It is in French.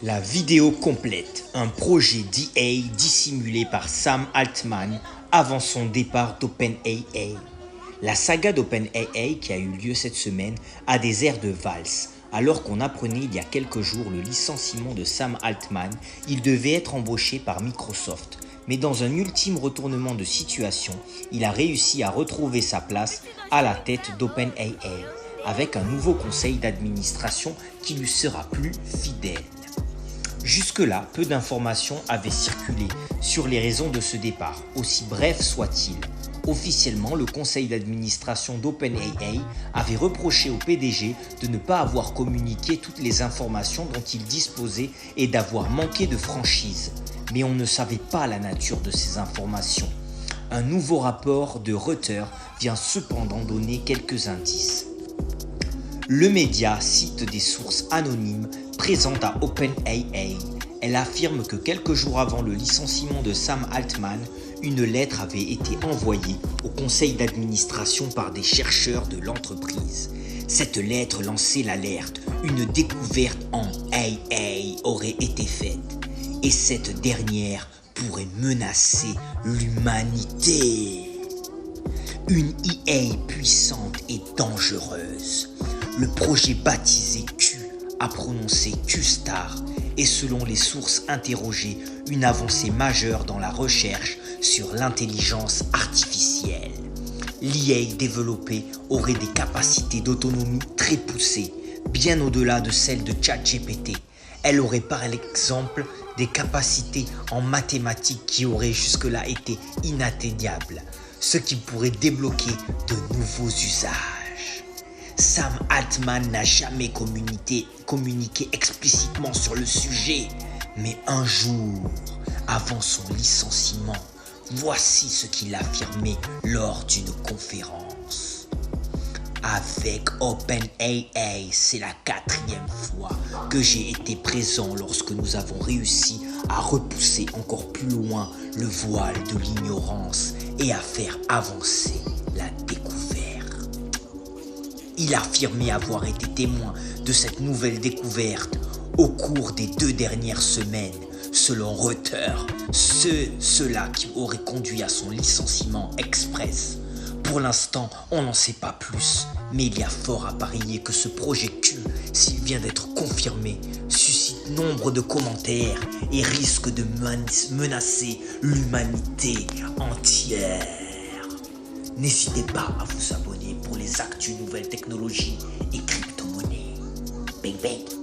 La vidéo complète, un projet d'EA dissimulé par Sam Altman avant son départ d'OpenAI. La saga d'OpenAI qui a eu lieu cette semaine a des airs de valse. Alors qu'on apprenait il y a quelques jours le licenciement de Sam Altman, il devait être embauché par Microsoft. Mais dans un ultime retournement de situation, il a réussi à retrouver sa place à la tête d'OpenAI, avec un nouveau conseil d'administration qui lui sera plus fidèle. Jusque-là, peu d'informations avaient circulé sur les raisons de ce départ, aussi bref soit-il. Officiellement, le conseil d'administration d'OpenAI avait reproché au PDG de ne pas avoir communiqué toutes les informations dont il disposait et d'avoir manqué de franchise. Mais on ne savait pas la nature de ces informations. Un nouveau rapport de Reuters vient cependant donner quelques indices. Le média cite des sources anonymes présentes à OpenAI. Elle affirme que quelques jours avant le licenciement de Sam Altman, une lettre avait été envoyée au conseil d'administration par des chercheurs de l'entreprise. Cette lettre lançait l'alerte. Une découverte en AI aurait été faite. Et cette dernière pourrait menacer l'humanité. Une IA puissante et dangereuse. Le projet baptisé Q a prononcé Q-Star est selon les sources interrogées une avancée majeure dans la recherche sur l'intelligence artificielle. L'IA développée aurait des capacités d'autonomie très poussées, bien au-delà de celles de ChatGPT. Elle aurait par exemple des capacités en mathématiques qui auraient jusque-là été inatteignables, ce qui pourrait débloquer de nouveaux usages. Sam Altman n'a jamais communiqué explicitement sur le sujet, mais un jour, avant son licenciement, voici ce qu'il affirmait lors d'une conférence. Avec OpenAI, c'est la 4e fois que j'ai été présent lorsque nous avons réussi à repousser encore plus loin le voile de l'ignorance et à faire avancer la découverte. Il affirmait avoir été témoin de cette nouvelle découverte au cours des 2 dernières semaines, selon Reuters, cela qui aurait conduit à son licenciement express. Pour l'instant, on n'en sait pas plus, mais il y a fort à parier que ce projet Q, s'il vient d'être confirmé, suscite nombre de commentaires et risque de menacer l'humanité entière. N'hésitez pas à vous abonner pour les actus nouvelles technologies et crypto-monnaies. Bang bang!